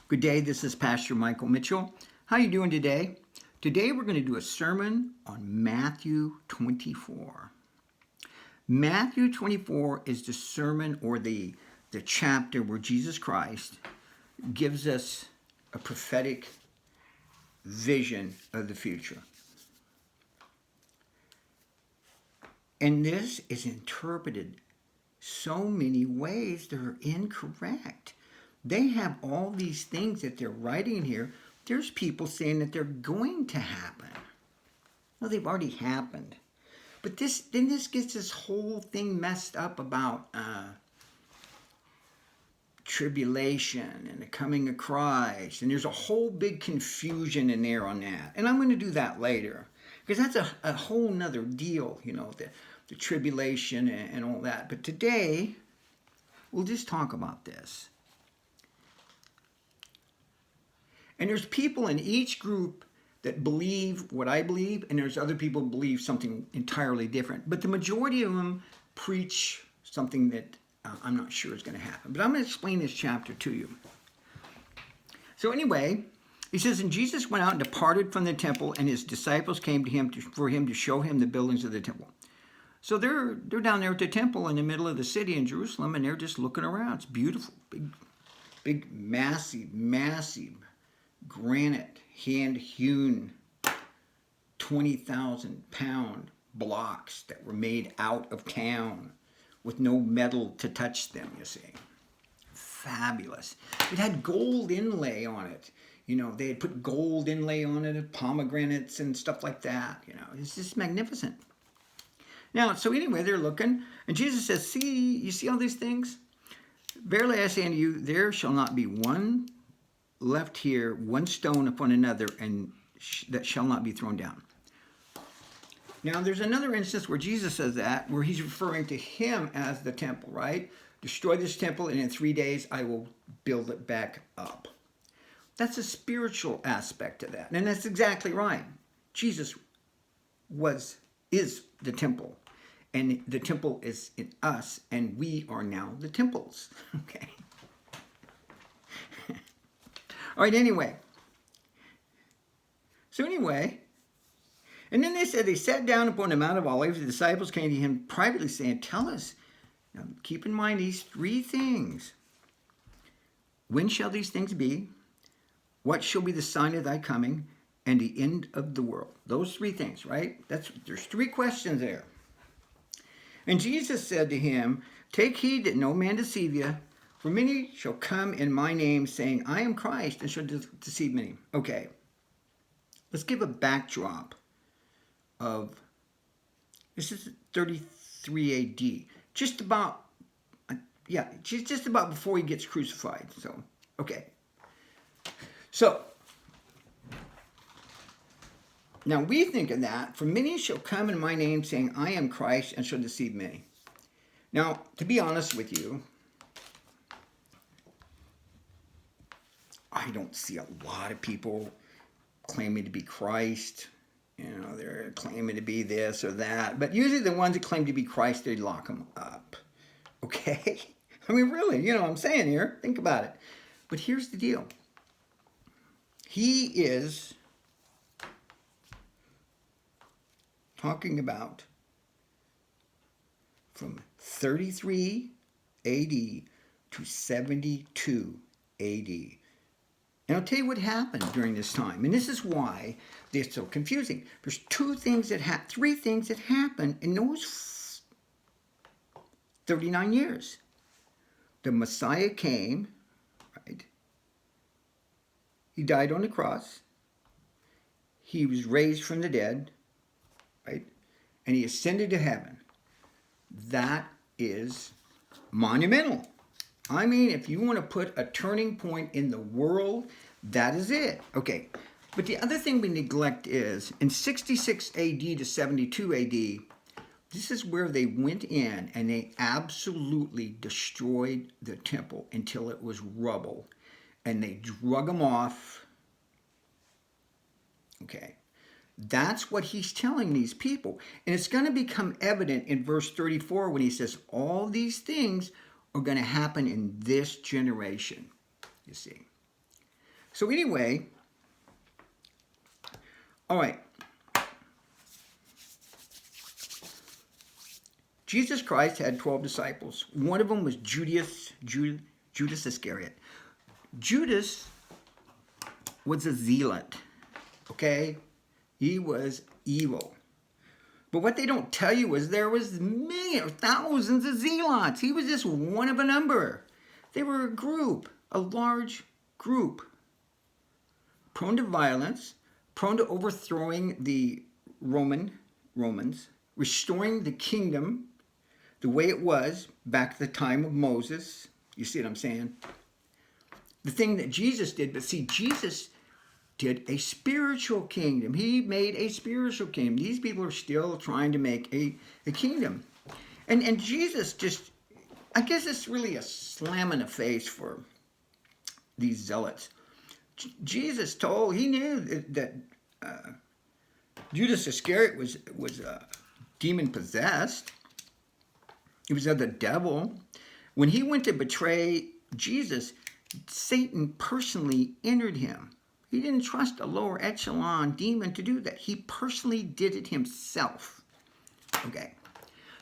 Good day, this is Pastor Michael Mitchell. How are you doing today? Today we're going to do a sermon on Matthew 24. Matthew 24 is the sermon or the chapter where Jesus Christ gives us a prophetic vision of the future. And this is interpreted so many ways that are incorrect. They have all these things that they're writing here. There's people saying that they're going to happen. Well, they've already happened. But this gets this whole thing messed up about tribulation and the coming of Christ. And there's a whole big confusion in there on that. And I'm going to do that later. Because that's a whole nother deal, the tribulation and all that. But today, we'll just talk about this. And there's people in each group that believe what I believe, and there's other people who believe something entirely different. But the majority of them preach something that I'm not sure is going to happen. But I'm going to explain this chapter to you. So anyway, he says, and Jesus went out and departed from the temple, and his disciples came to him for him to show him the buildings of the temple. So they're down there at the temple in the middle of the city in Jerusalem, and they're just looking around. It's beautiful, big, massive granite, hand-hewn, 20,000-pound blocks that were made out of town with no metal to touch them, you see. Fabulous. It had gold inlay on it. They had put gold inlay on it, pomegranates and stuff like that. It's just magnificent. Now, so anyway, they're looking, and Jesus says, you see all these things? Verily I say unto you, there shall not be one left here, one stone upon another, and that shall not be thrown down. Now, there's another instance where Jesus says that, where he's referring to him as the temple, right? Destroy this temple, and in 3 days I will build it back up. That's a spiritual aspect to that, and that's exactly right. Jesus is the temple, and the temple is in us, and we are now the temples. Okay. All right, anyway. And then they said, they sat down upon the Mount of Olives. The disciples came to him privately saying, tell us, now keep in mind these three things. When shall these things be? What shall be the sign of thy coming and the end of the world? Those three things, right? There's three questions there. And Jesus said to him, take heed that no man deceive you. For many shall come in my name, saying, I am Christ, and shall deceive many. Okay, let's give a backdrop of, this is 33 AD, just about before he gets crucified. So, okay. So, now we think of that, for many shall come in my name, saying, I am Christ, and shall deceive many. Now, to be honest with you, I don't see a lot of people claiming to be Christ. They're claiming to be this or that. But usually the ones that claim to be Christ, they lock them up. Okay? I mean, really, what I'm saying here. Think about it. But here's the deal. He is talking about from 33 AD to 72 AD. And I'll tell you what happened during this time. And this is why they're so confusing. There's three things that happened in those 39 years. The Messiah came, right? He died on the cross. He was raised from the dead, right? And he ascended to heaven. That is monumental. I mean, if you want to put a turning point in the world, that is it. Okay, but the other thing we neglect is, in 66 AD to 72 AD, this is where they went in and they absolutely destroyed the temple until it was rubble. And they drug them off. Okay, that's what he's telling these people. And it's going to become evident in verse 34 when he says, all these things are going to happen in this generation, you see. So anyway, all right. Jesus Christ had 12 disciples. One of them was Judas Iscariot. Judas was a zealot, okay? He was evil. But what they don't tell you is there was many or thousands of zealots. He was just one of a number. They were a group, a large group, prone to violence, prone to overthrowing the Romans, restoring the kingdom the way it was back at the time of Moses. You see what I'm saying? The thing that Jesus did, but see, Jesus did a spiritual kingdom. He made a spiritual kingdom. These people are still trying to make a kingdom. And Jesus just, I guess it's really a slam in the face for these zealots. Jesus he knew that Judas Iscariot was demon possessed. He was of the devil. When he went to betray Jesus, Satan personally entered him. He didn't trust a lower echelon demon to do that. He personally did it himself. Okay.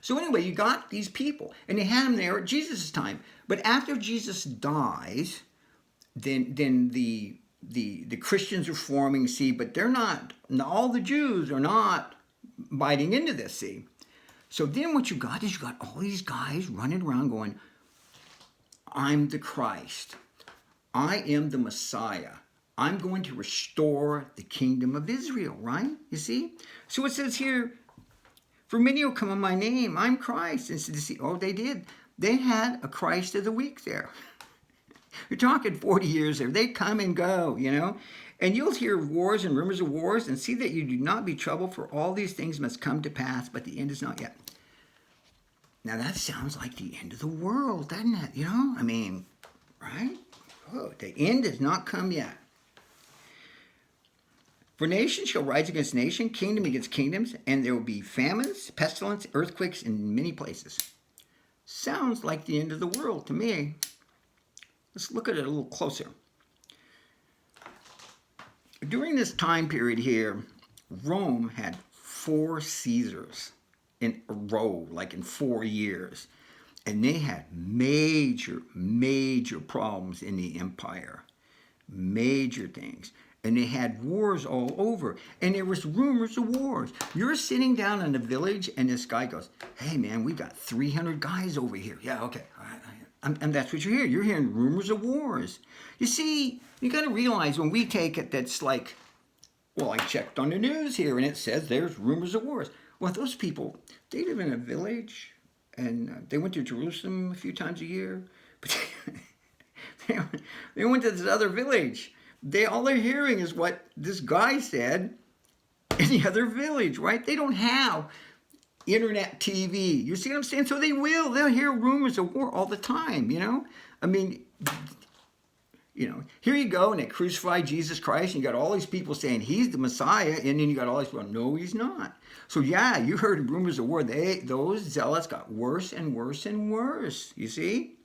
So anyway, you got these people, and they had them there at Jesus' time. But after Jesus dies, then the Christians are forming, see, but they're not, all the Jews are not biting into this, see. So then what you got is you got all these guys running around going, I'm the Christ. I am the Messiah. I'm going to restore the kingdom of Israel, right? You see? So it says here, for many will come in my name, I'm Christ. And so they did. They had a Christ of the week there. You're talking 40 years there. They come and go, you know. And you'll hear wars and rumors of wars, and see that you do not be troubled, for all these things must come to pass, but the end is not yet. Now that sounds like the end of the world, doesn't it? You know, I mean, right? Oh, the end has not come yet. For nation shall rise against nation, kingdom against kingdoms, and there will be famines, pestilence, earthquakes in many places. Sounds like the end of the world to me. Let's look at it a little closer. During this time period here, Rome had 4 Caesars in a row, like in 4 years. And they had major problems in the empire. Major things. And they had wars all over. And there was rumors of wars. You're sitting down in a village and this guy goes, hey man, we got 300 guys over here. Yeah, okay. All right. And that's what you're hearing. You're hearing rumors of wars. You see, you got to realize when we take it, that's like, well, I checked on the news here and it says there's rumors of wars. Well, those people, they live in a village and they went to Jerusalem a few times a year. But they went to this other village. All they're hearing is what this guy said in the other village, right? They don't have internet TV. You see what I'm saying? So they'll hear rumors of war all the time, you know? I mean, you know, here you go, and they crucify Jesus Christ, and you got all these people saying he's the Messiah, and then you got all these people, no, he's not. So yeah, you heard rumors of war. Those zealots got worse and worse and worse, you see?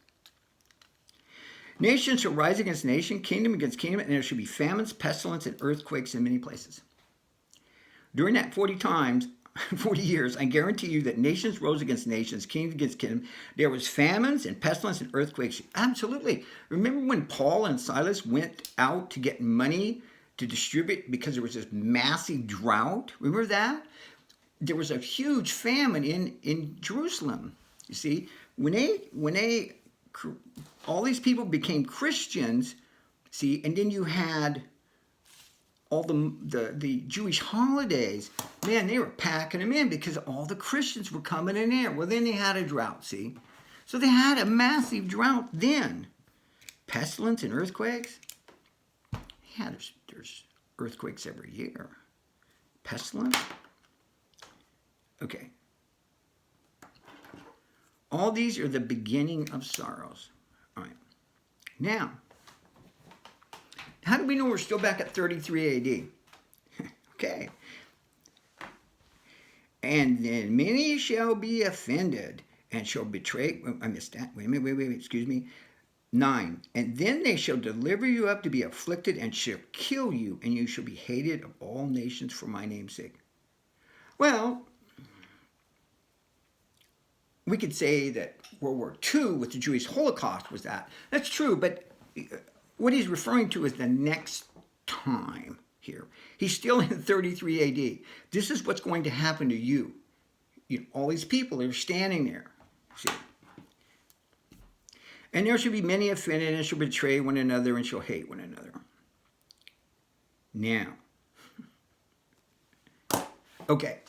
Nation shall rise against nation, kingdom against kingdom, and there shall be famines, pestilence, and earthquakes in many places. During that 40 years, I guarantee you that nations rose against nations, kingdom against kingdom. There was famines and pestilence and earthquakes. Absolutely. Remember when Paul and Silas went out to get money to distribute because there was this massive drought? Remember that? There was a huge famine in Jerusalem. You see, when all these people became Christians, see, and then you had all the Jewish holidays, man, they were packing them in because all the Christians were coming in there. Well, then they had a drought, see? So they had a massive drought then. Pestilence and earthquakes? Yeah, there's earthquakes every year. Pestilence? Okay. All these are the beginning of sorrows. All right. Now, how do we know we're still back at 33 AD? Okay. And then many shall be offended and shall betray. I missed that. Wait, excuse me. 9. And then they shall deliver you up to be afflicted and shall kill you, and you shall be hated of all nations for my name's sake. Well, we could say that World War II with the Jewish Holocaust was that. That's true, but what he's referring to is the next time here. He's still in 33 AD. This is what's going to happen to you. All these people are standing there. See? And there shall be many offended, and shall betray one another, and shall hate one another. Now, okay.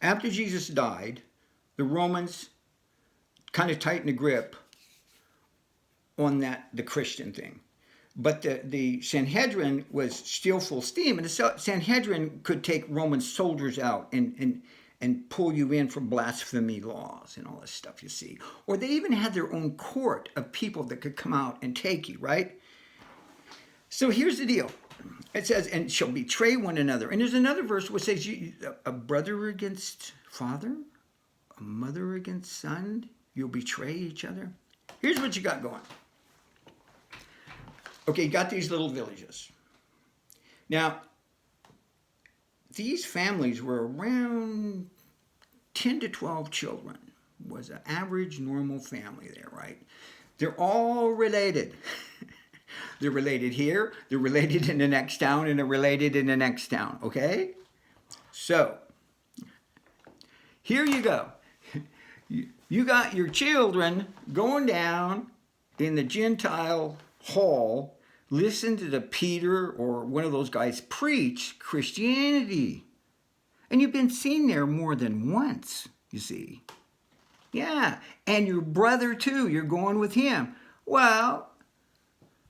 After Jesus died, the Romans kind of tightened the grip on the Christian thing. But the Sanhedrin was still full steam, and the Sanhedrin could take Roman soldiers out and pull you in for blasphemy laws and all this stuff, you see. Or they even had their own court of people that could come out and take you, right? So here's the deal. It says, and shall betray one another. And there's another verse where it says, a brother against father, a mother against son, you'll betray each other. Here's what you got going. Okay, you got these little villages. Now, these families were around 10 to 12 children, was an average normal family there, right? They're all related. They're related here, they're related in the next town, and they're related in the next town, okay? So, here you go. You got your children going down in the Gentile hall, listen to the Peter or one of those guys preach Christianity. And you've been seen there more than once, you see. Yeah, and your brother too, you're going with him. Well,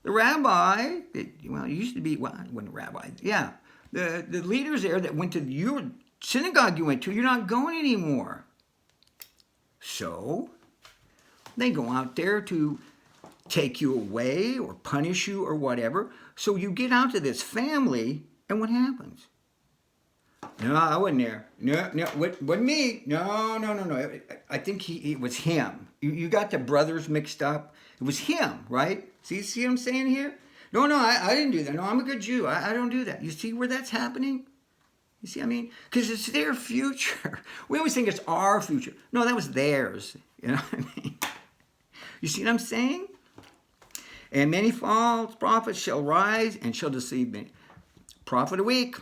the rabbi, well, it used to be, well, when the rabbi, yeah, the leaders there that went to your synagogue you went to, you're not going anymore. So, they go out there to take you away or punish you or whatever. So you get out to this family, and what happens? No, I wasn't there. No, wasn't me. No. I think it was him. You got the brothers mixed up. It was him, right? See what I'm saying here? No, I didn't do that. No, I'm a good Jew. I don't do that. You see where that's happening? You see, I mean, because it's their future. We always think it's our future. No, that was theirs. You know what I mean? You see what I'm saying? And many false prophets shall rise and shall deceive many. Prophet a week.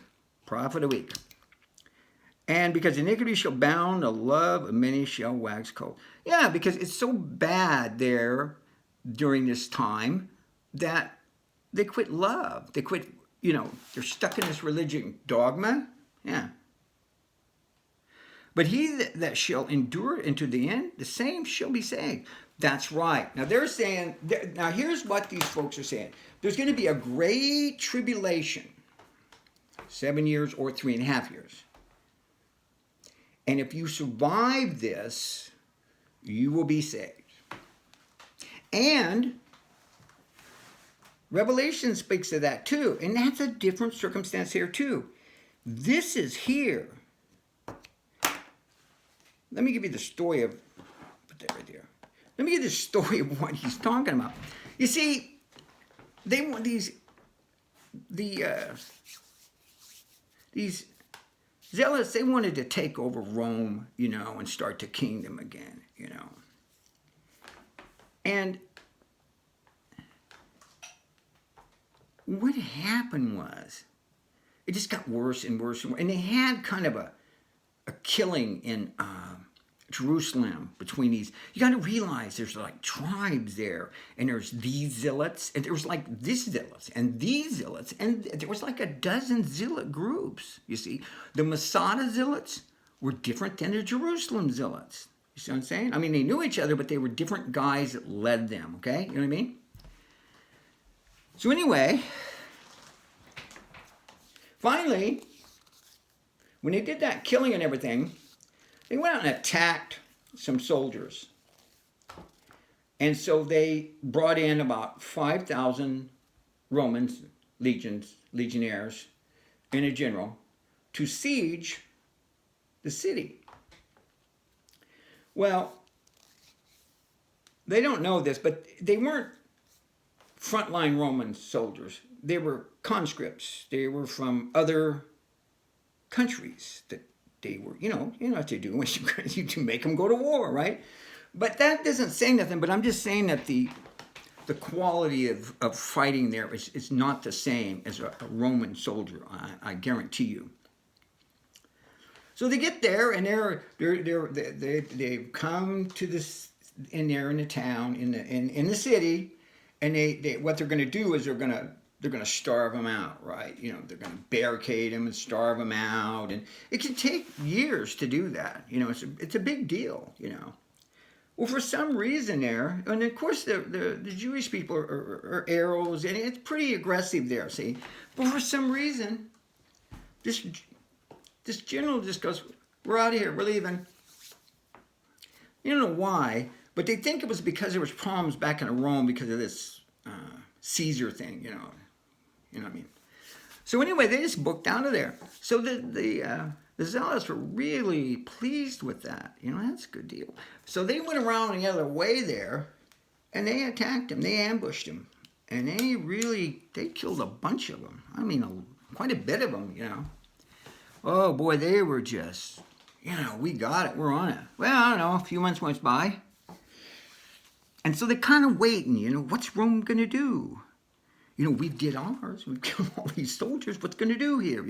And because iniquity shall bound, the love of many shall wax cold. Yeah, because it's so bad there during this time that they quit love. They quit, they're stuck in this religion dogma. Yeah. But he that shall endure into the end, the same shall be saved. That's right. Now they're saying, now here's what these folks are saying. There's going to be a great tribulation, 7 years or 3.5 years. And if you survive this, you will be saved. And Revelation speaks of that too. And that's a different circumstance here too. This is here. Let me give you the story of, put that right there. Let me give you the story of what he's talking about. You see, they want these zealots, they wanted to take over Rome, and start the kingdom again, And what happened was, it just got worse and worse and worse. And they had kind of a killing in Jerusalem between these. You got to realize there's like tribes there, and there's these zealots, and there was like this zealots, and these zealots, and there was like a dozen zealot groups. You see, the Masada zealots were different than the Jerusalem zealots. You see what I'm saying? I mean, they knew each other, but they were different guys that led them. Okay, you know what I mean? So anyway, finally, when they did that killing and everything, they went out and attacked some soldiers. And so they brought in about 5,000 Romans, legionnaires, and a general, to siege the city. Well, they don't know this, but they weren't frontline Roman soldiers. They were conscripts. They were from other countries that they were, you know what you do when you make them go to war, right? But that doesn't say nothing, but I'm just saying that the quality of fighting there is not the same as a Roman soldier, I guarantee you. So they get there, and they've come to this, and they're in the town, in the city, and they what they're going to do is they're going to starve them out, right? They're going to barricade them and starve them out, and it can take years to do that. It's a big deal. Well, for some reason there, and of course the Jewish people are arrows, and it's pretty aggressive there, see? But for some reason, this general just goes, we're out of here, we're leaving. You don't know why, but they think it was because there was problems back in Rome because of this Caesar thing, you know what I mean? So anyway, they just booked out of there. So the Zealots were really pleased with that. That's a good deal. So they went around the other way there, and they attacked him. They ambushed him, and they killed a bunch of them. I mean, quite a bit of them. Oh boy, they were just, we got it. We're on it. Well, I don't know. A few months went by, and so they're kind of waiting. What's Rome gonna do? We did ours. We killed all these soldiers. What's going to do here,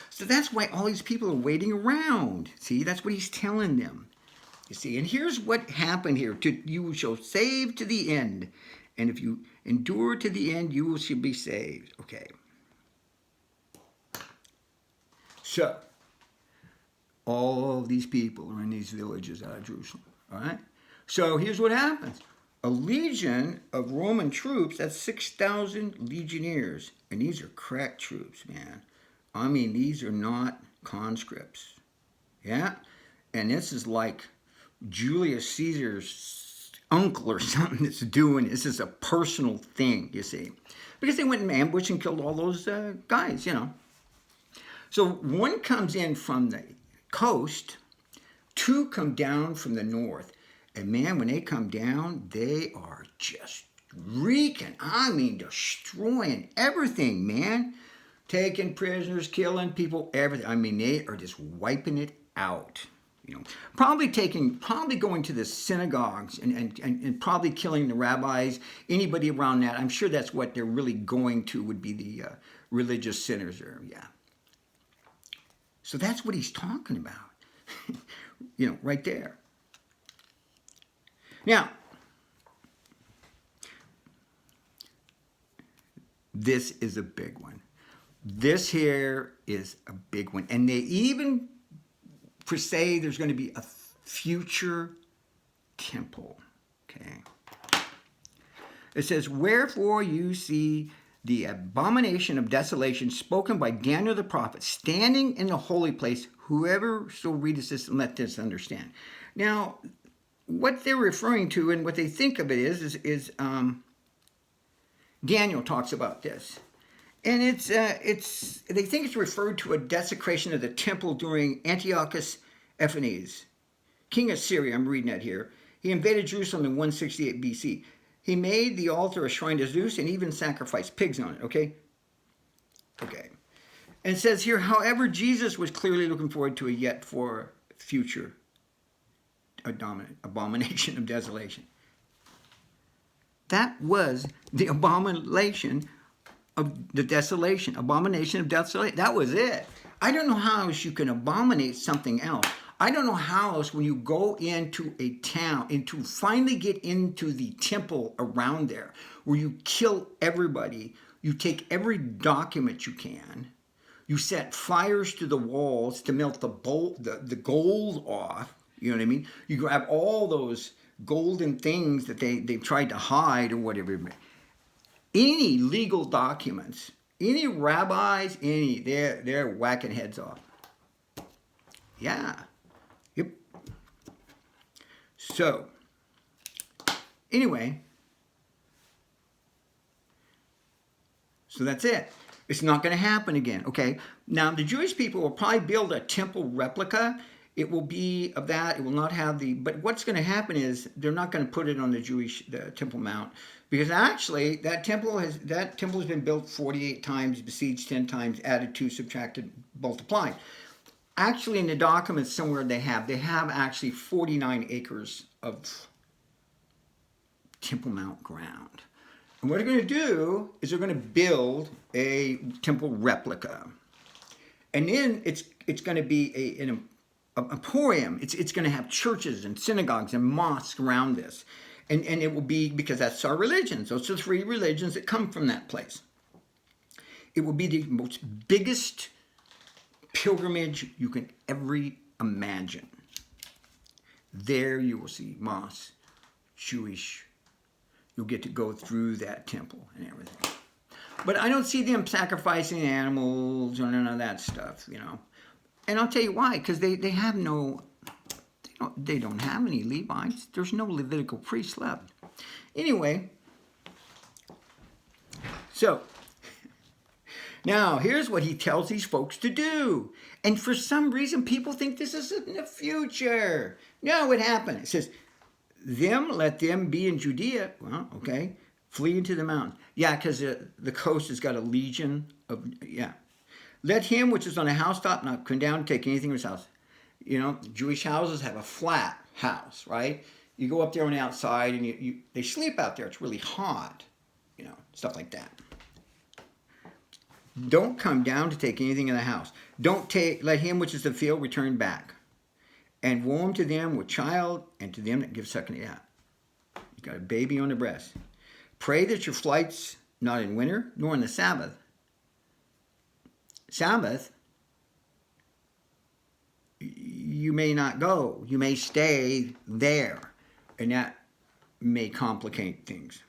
So that's why all these people are waiting around. See, that's what he's telling them. You see, and here's what happened here. You shall save to the end. And if you endure to the end, you shall be saved. Okay. So, all these people are in these villages out of Jerusalem. All right? So here's what happens. A legion of Roman troops, that's 6,000 legionnaires. And these are crack troops, man. I mean, these are not conscripts. Yeah? And this is like Julius Caesar's uncle or something that's doing. This is a personal thing, you see. Because they went and ambushed and killed all those guys, So one comes in from the coast, two come down from the north. And man, when they come down, they are just wreaking. I mean, destroying everything, man. Taking prisoners, killing people, everything. I mean, they are just wiping it out. Probably going to the synagogues and probably killing the rabbis, anybody around that. I'm sure that's what they're really going to would be the religious sinners there, yeah. So that's what he's talking about, right there. Now, this is a big one. This here is a big one. And they even say there's going to be a future temple. Okay. It says, wherefore you see the abomination of desolation spoken by Daniel the prophet, standing in the holy place. Whoever so readeth this, let this understand. Now, what they're referring to and what they think of it is Daniel talks about this, and they think it's referred to a desecration of the temple during Antiochus Epiphanes, king of Syria. I'm reading that here. He invaded Jerusalem in 168 BC. He made the altar a shrine to Zeus and even sacrificed pigs on it. Okay. And it says here, however, Jesus was clearly looking forward to a yet for future abomination of desolation. That was the abomination of the desolation. Abomination of desolation. That was it. I don't know how else you can abominate something else. I don't know how else when you go into a town and to finally get into the temple around there where you kill everybody, you take every document you can, you set fires to the walls to melt the gold off. You know what I mean? You grab all those golden things that they've tried to hide or whatever. Any legal documents, any rabbis, they're whacking heads off. Yeah. Yep. So, anyway, so that's it. It's not going to happen again, okay? Now, the Jewish people will probably build a temple replica It will be of that. It will not have the. But what's going to happen is they're not going to put it on the Temple Mount, because actually that temple has been built 48 times, besieged 10 times, added 2, subtracted, multiplied. Actually, in the documents somewhere they have actually 49 acres of Temple Mount ground. And what they're going to do is they're going to build a temple replica, and then it's going to be an emporium. It's going to have churches and synagogues and mosques around this, and it will be, because that's our religions. Those are the 3 religions that come from that place. It will be the most biggest pilgrimage you can ever imagine. There you will see mosques, Jewish. You'll get to go through that temple and everything. But I don't see them sacrificing animals or none of that stuff, you know. And I'll tell you why, because they have no, they don't have any Levites. There's no Levitical priests left. Anyway, so now here's what he tells these folks to do. And for some reason, people think this is in the future. No, it happened. It says, let them be in Judea. Well, okay. Flee into the mountains. Yeah, because the coast has got a legion of, yeah. Let him which is on a housetop not come down and take anything from his house. You know, Jewish houses have a flat house, right? You go up there on the outside and they sleep out there. It's really hot, you know, stuff like that. Don't come down to take anything in the house. Let him which is in the field return back. And woe unto them with child, and to them that give suck. Yeah, you got a baby on the breast. Pray that your flight's not in winter, nor in the Sabbath. Sabbath, you may not go. You may stay there, and that may complicate things.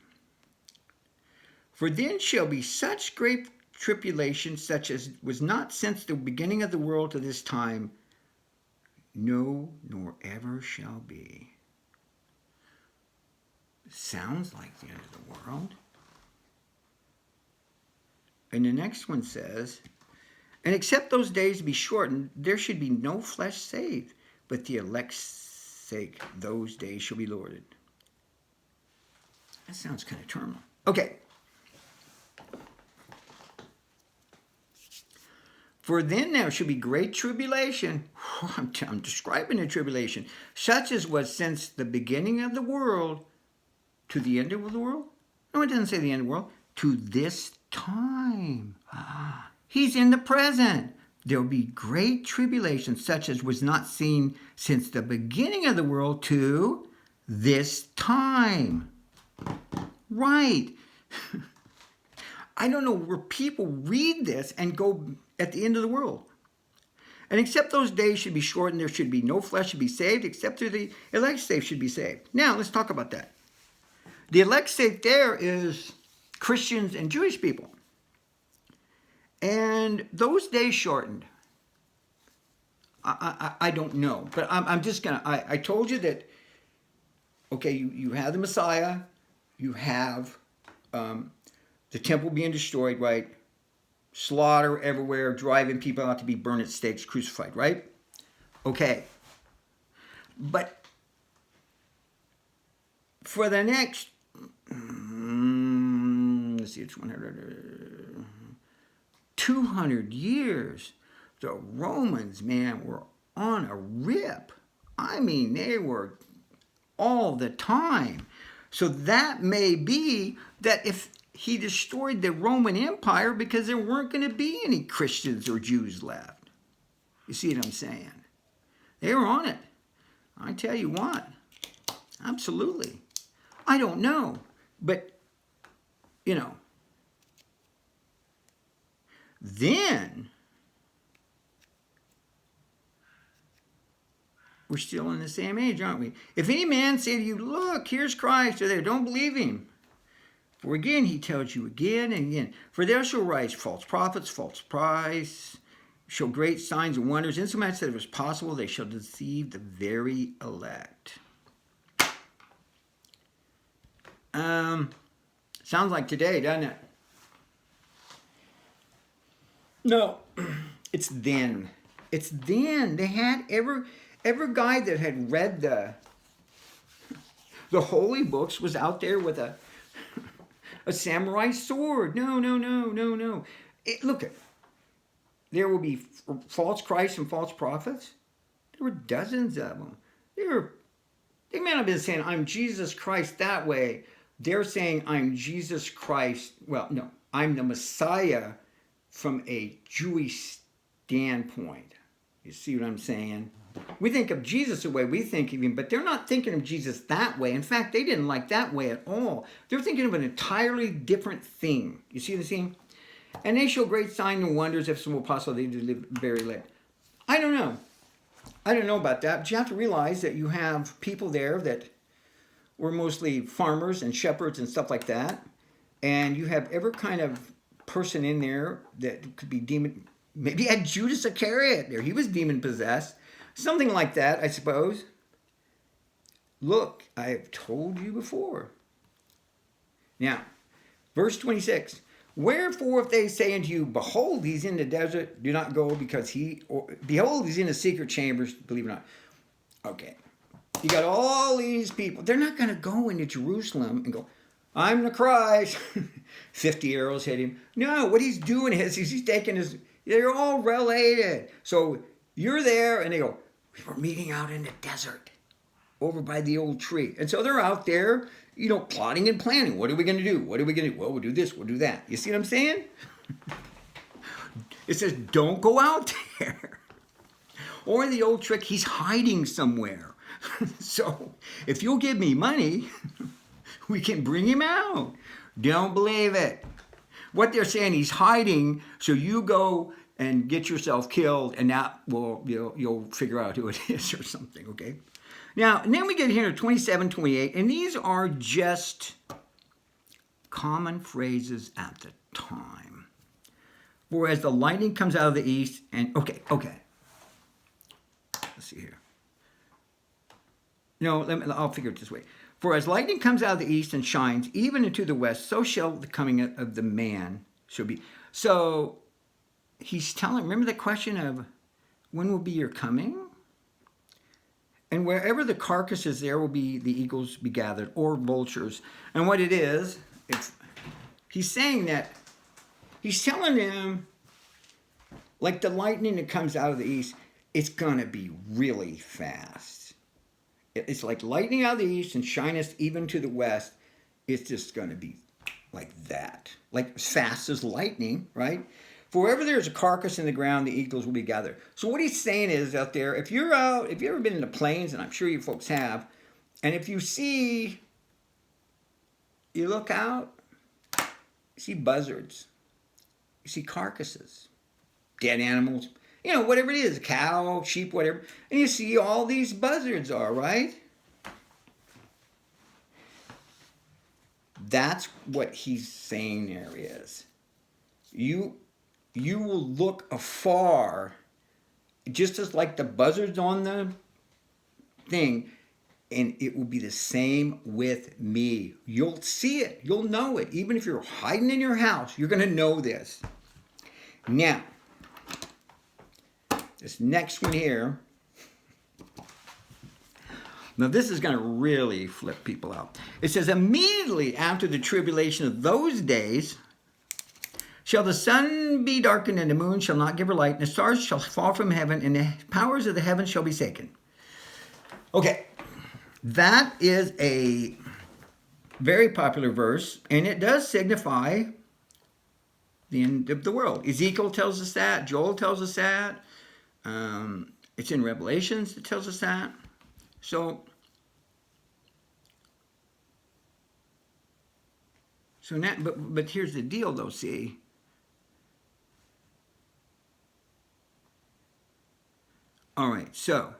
For then shall be such great tribulation, such as was not since the beginning of the world to this time, no, nor ever shall be. Sounds like the end of the world. And the next one says, and except those days be shortened, there should be no flesh saved, but the elect's sake, those days shall be lorded. That sounds kind of terminal. Okay. For then there shall be great tribulation. I'm describing the tribulation, such as was since the beginning of the world to the end of the world. No, it doesn't say the end of the world. To this time. He's in the present. There will be great tribulation, such as was not seen since the beginning of the world to this time. Right. I don't know where people read this and go at the end of the world. And except those days should be shortened, there should be no flesh should be saved, except through the elect saved should be saved. Now, let's talk about that. The elect saved there is Christians and Jewish people. And those days shortened. I don't know. But I'm just going to, I told you that, okay, you have the Messiah. You have the temple being destroyed, right? Slaughter everywhere, driving people out to be burned at stakes, crucified, right? Okay. But for the next, let's see, it's 200 years, the Romans, man, were on a rip. I mean, they were all the time. So that may be that if he destroyed the Roman Empire because there weren't going to be any Christians or Jews left. You see what I'm saying? They were on it. I tell you what, absolutely. I don't know, but, you know, then we're still in the same age, aren't we? If any man say to you, look, here's Christ, or there, don't believe him. For again, he tells you again and again, for there shall rise false prophets, false Christs, show great signs and wonders, insomuch that if it is possible, they shall deceive the very elect. Sounds like today, doesn't it? No, it's then. It's then. They had Every guy that had read the holy books was out there with a samurai sword. No, no, no, no, no. Look, there will be false Christs and false prophets. There were dozens of them. They may not have been saying, I'm Jesus Christ that way. They're saying, I'm Jesus Christ. Well, no, I'm the Messiah from a Jewish standpoint. You see what I'm saying? We think of Jesus the way we think of him, but they're not thinking of Jesus that way. In fact, they didn't like that way at all. They're thinking of an entirely different thing. You see the scene? And they show great signs and wonders if some apostle they did live very late. I don't know. I don't know about that, but you have to realize that you have people there that were mostly farmers and shepherds and stuff like that. And you have every kind of person in there that could be demon. Maybe you had Judas Iscariot there. He was demon possessed. Something like that, I suppose. Look, I have told you before. Now, verse 26. Wherefore, if they say unto you, behold, he's in the desert, do not go, because behold, he's in the secret chambers, believe it or not. Okay. You got all these people. They're not going to go into Jerusalem and go, I'm the Christ. 50 arrows hit him. No, what he's doing is he's taking they're all related. So you're there, and they go, we were meeting out in the desert over by the old tree. And so they're out there, plotting and planning. What are we going to do? What are we going to do? Well, we'll do this, we'll do that. You see what I'm saying? It says, don't go out there. Or the old trick, he's hiding somewhere. So if you'll give me money, we can bring him out. Don't believe it. What they're saying, he's hiding, so you go and get yourself killed, and that will you'll figure out who it is or something, okay? Now, and then we get here to 27, 28, and these are just common phrases at the time. Whereas the lightning comes out of the east, and okay. Let's see here. No, I'll figure it this way. For as lightning comes out of the east and shines even into the west, so shall the coming of the man shall be. So he's telling, remember the question of when will be your coming? And wherever the carcass is, there will be the eagles be gathered, or vultures. And what it is, he's saying that, he's telling them, like the lightning that comes out of the east, it's going to be really fast. It's like lightning out of the east and shineth even to the west. It's just going to be like that. Like fast as lightning, right? For wherever there's a carcass in the ground, the eagles will be gathered. So what he's saying is out there, if you've ever been in the plains, and I'm sure you folks have, and if you look out, you see buzzards, you see carcasses, dead animals, whatever it is, cow, sheep, whatever, and you see all these buzzards are, right? That's what he's saying there is. You will look afar, just as like the buzzards on the thing, and it will be the same with me. You'll see it. You'll know it. Even if you're hiding in your house, you're going to know this. Now, this next one here. Now, this is going to really flip people out. It says, immediately after the tribulation of those days, shall the sun be darkened, and the moon shall not give her light, and the stars shall fall from heaven, and the powers of the heavens shall be shaken. Okay, that is a very popular verse, and it does signify the end of the world. Ezekiel tells us that. Joel tells us that. It's in Revelations that tells us that. So now, but here's the deal, though. See. All right, so,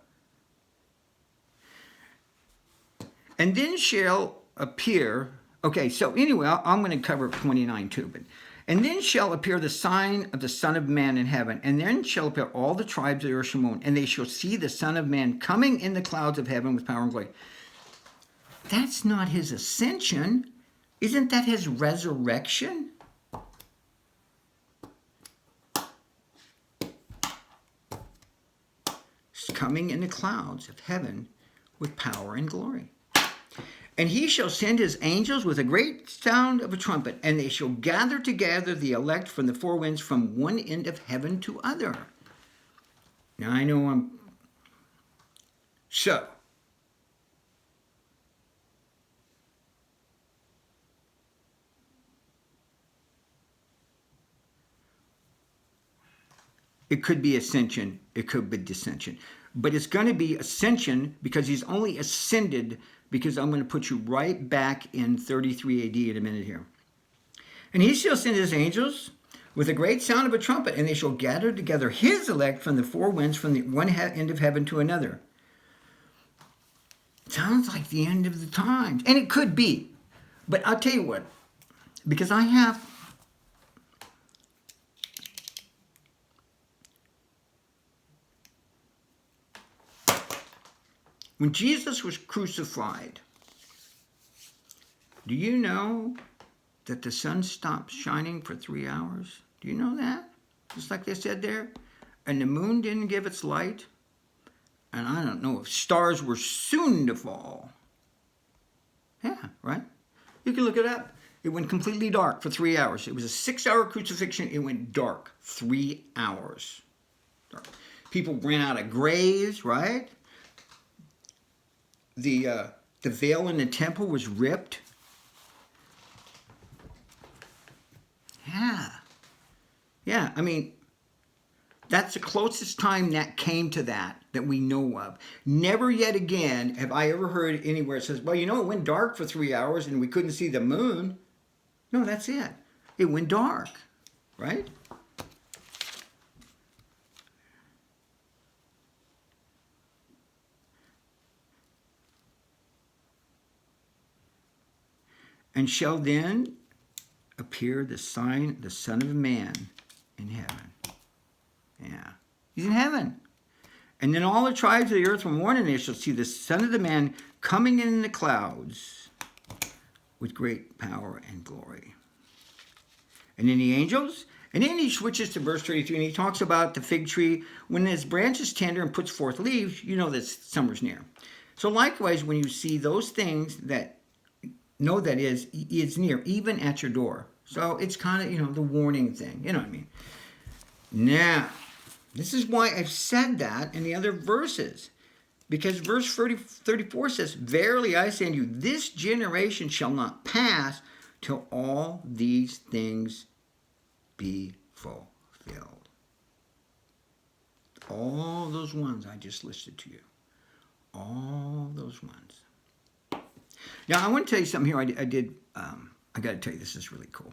and then shall appear, okay, so anyway, I'm going to cover 29 too, but, and then shall appear the sign of the Son of Man in heaven, and then shall appear all the tribes of the earth shall mourn, and they shall see the Son of Man coming in the clouds of heaven with power and glory. That's not his ascension. Isn't that his resurrection? coming in the clouds of heaven with power and glory. And he shall send his angels with a great sound of a trumpet, and they shall gather together the elect from the four winds, from one end of heaven to other. Now I know I'm... So, it could be ascension, it could be descension. But it's going to be ascension because he's only ascended, because I'm going to put you right back in 33 AD in a minute here. And he shall send his angels with a great sound of a trumpet, and they shall gather together his elect from the four winds, from the one end of heaven to another. Sounds like the end of the times. And it could be. But I'll tell you what, because I have... When Jesus was crucified, do you know that the sun stopped shining for 3 hours? Do you know that? Just like they said there. And the moon didn't give its light. And I don't know if stars were soon to fall. Yeah, right? You can look it up. It went completely dark for 3 hours. It was a 6-hour crucifixion. It went dark 3 hours. Dark. People ran out of graves, right? The veil in the temple was ripped. Yeah, I mean, that's the closest time that came to that we know of. Never yet again have I ever heard anywhere it says, well, you know, it went dark for 3 hours and we couldn't see the moon. No, that's it. It went dark, right? And shall then appear the sign, the Son of Man in heaven. Yeah, he's in heaven. And then all the tribes of the earth will mourn, and they shall see the Son of the Man coming in the clouds with great power and glory. And then the angels, and then he switches to verse 33, and he talks about the fig tree. When its branch is tender and puts forth leaves, you know that summer's near. So likewise, when you see those things that know that it's near, even at your door. So it's kind of, you know, the warning thing. You know what I mean? Now, this is why I've said that in the other verses. Because verse 34 says, verily I say unto you, this generation shall not pass till all these things be fulfilled. All those ones I just listed to you. All those ones. Now, I want to tell you something here. I got to tell you, this is really cool.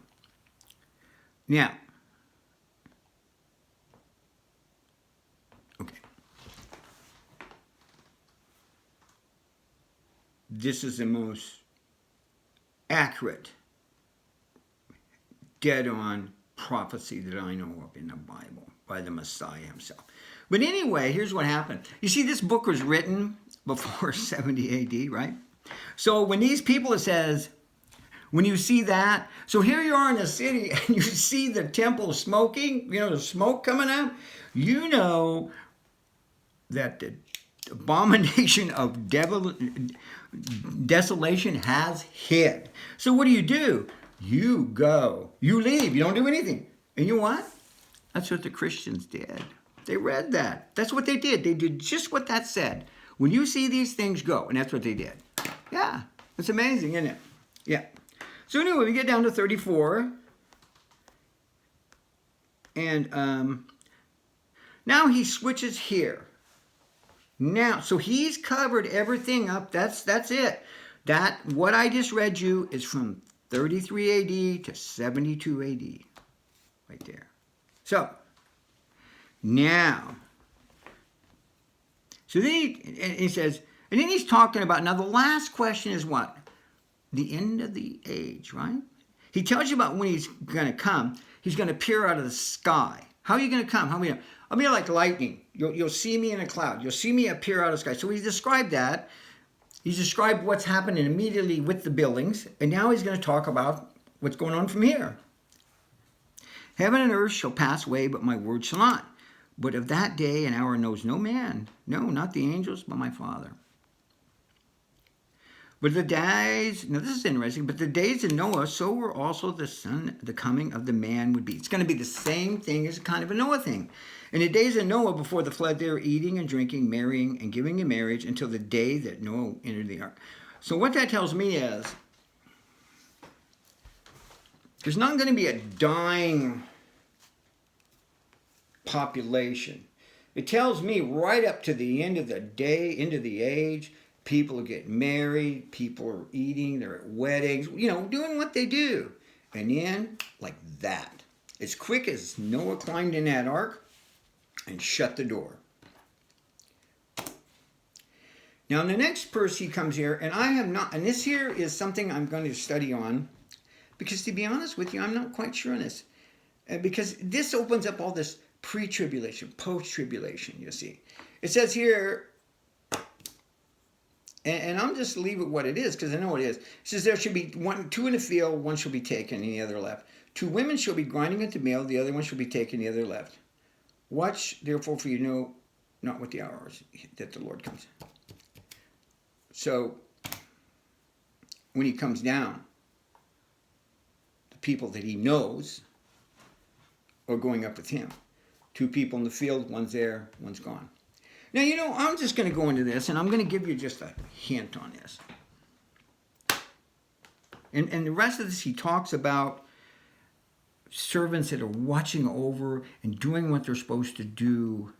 Now, okay. This is the most accurate, dead-on prophecy that I know of in the Bible by the Messiah himself. But anyway, here's what happened. You see, this book was written before 70 AD, right? So when these people, it says, when you see that, so here you are in the city and you see the temple smoking, you know, the smoke coming out, you know that the abomination of desolation has hit. So what do? You go. You leave. You don't do anything. And you know what? That's what the Christians did. They read that. That's what they did. They did just what that said. When you see these things, go. And that's what they did. Yeah, it's amazing, isn't it? Yeah. So anyway, we get down to 34. And now he switches here. Now, so he's covered everything up. That's it. That, what I just read you is from 33 AD to 72 AD. Right there. So, now. So then he says, and then he's talking about, now the last question is what? The end of the age, right? He tells you about when he's going to come. He's going to appear out of the sky. How are you going to come? How are you going to? I'll be like lightning. You'll see me in a cloud. You'll see me appear out of the sky. So he's described that. He's described what's happening immediately with the buildings. And now he's going to talk about what's going on from here. Heaven and earth shall pass away, but my word shall not. But of that day and hour knows no man, no, not the angels, but my Father. But the days, now this is interesting, but the days of Noah, so were also the coming of the man would be. It's going to be the same thing as kind of a Noah thing. In the days of Noah, before the flood, they were eating and drinking, marrying and giving in marriage until the day that Noah entered the ark. So what that tells me is, there's not going to be a dying population. It tells me right up to the end of the day, into the age, people are getting married, people are eating, they're at weddings, doing what they do. And then, like that, as quick as Noah climbed in that ark and shut the door. Now, the next verse he comes here, and I have not, and this here is something I'm going to study on, because to be honest with you, I'm not quite sure on this. Because this opens up all this pre-tribulation, post-tribulation, you see. It says here, and I'm just leave it what it is, because I know it is. It says there should be two in the field, one shall be taken, and the other left. 2 women shall be grinding at the mill, the other one shall be taken, the other left. Watch, therefore, for you know not what the hour is that the Lord comes. So, when he comes down, the people that he knows are going up with him. 2 people in the field, one's there, one's gone. Now, I'm just going to go into this, and I'm going to give you just a hint on this. And the rest of this, he talks about servants that are watching over and doing what they're supposed to do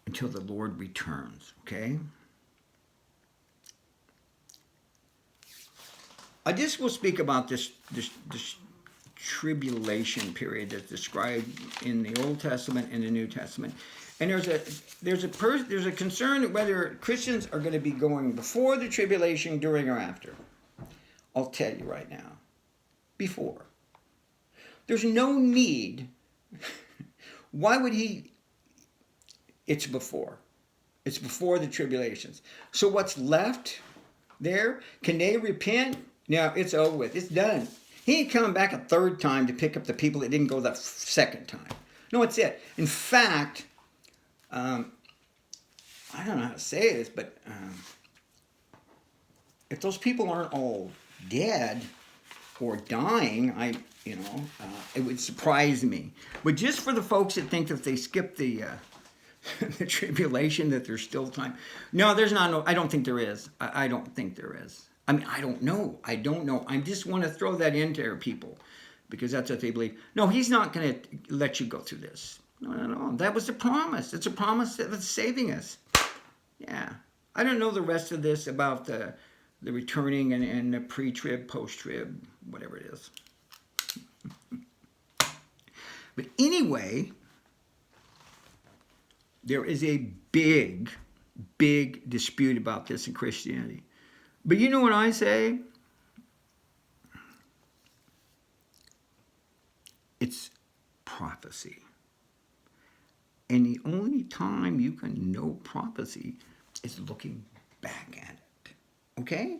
until the Lord returns, okay? I just will speak about this tribulation period that's described in the Old Testament and the New Testament. And there's a concern whether Christians are going to be going before the tribulation, during, or after. I'll tell you right now. Before. There's no need. Why would he? It's before. It's before the tribulations. So what's left there? Can they repent? Now, it's over with. It's done. He ain't coming back a third time to pick up the people that didn't go the second time. No, it's it. In fact, I don't know how to say this, but if those people aren't all dead or dying, it would surprise me. But just for the folks that think that if they skip the the tribulation that there's still time. No, there's not. No, I don't think there is. I don't think there is. I mean, I don't know. I just want to throw that in there, people, because that's what they believe. No, he's not going to let you go through this. No. That was a promise. It's a promise that's saving us. Yeah. I don't know the rest of this about the returning and the pre-trib, post-trib, whatever it is. But anyway, there is a big dispute about this in Christianity. But you know what I say? It's prophecy. And the only time you can know prophecy is looking back at it. Okay?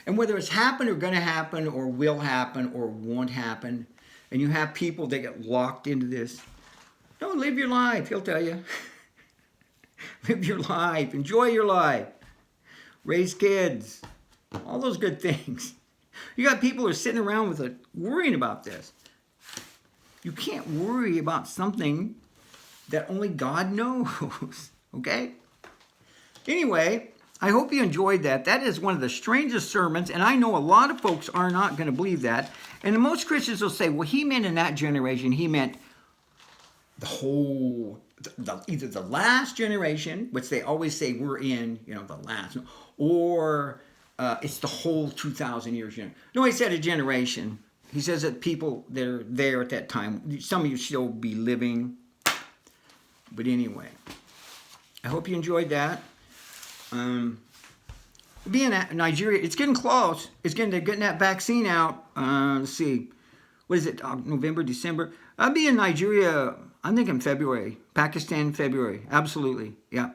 And whether it's happened or going to happen or will happen or won't happen, and you have people that get locked into this, don't live your life, he'll tell you. Live your life. Enjoy your life. Raise kids. All those good things. You got people who are sitting around with worrying about this. You can't worry about something that only God knows. Okay? Anyway, I hope you enjoyed that. That is one of the strangest sermons, and I know a lot of folks are not going to believe that. And most Christians will say, well, he meant in that generation, he meant the whole, either the last generation, which they always say we're in, the last, or it's the whole 2,000 years. No, he said a generation. He says that people that are there at that time, some of you still be living. But anyway, I hope you enjoyed that. Being in Nigeria, it's getting close. They're getting that vaccine out. Let's see, what is it? November, December. I'll be in Nigeria. I'm thinking February. Pakistan, February. Absolutely, yeah.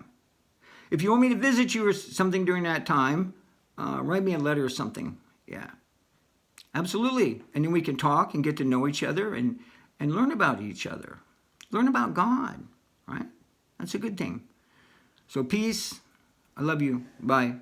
If you want me to visit you or something during that time, write me a letter or something. Yeah, absolutely. And then we can talk and get to know each other and learn about each other. Learn about God. right? That's a good thing. So peace. I love you. Bye.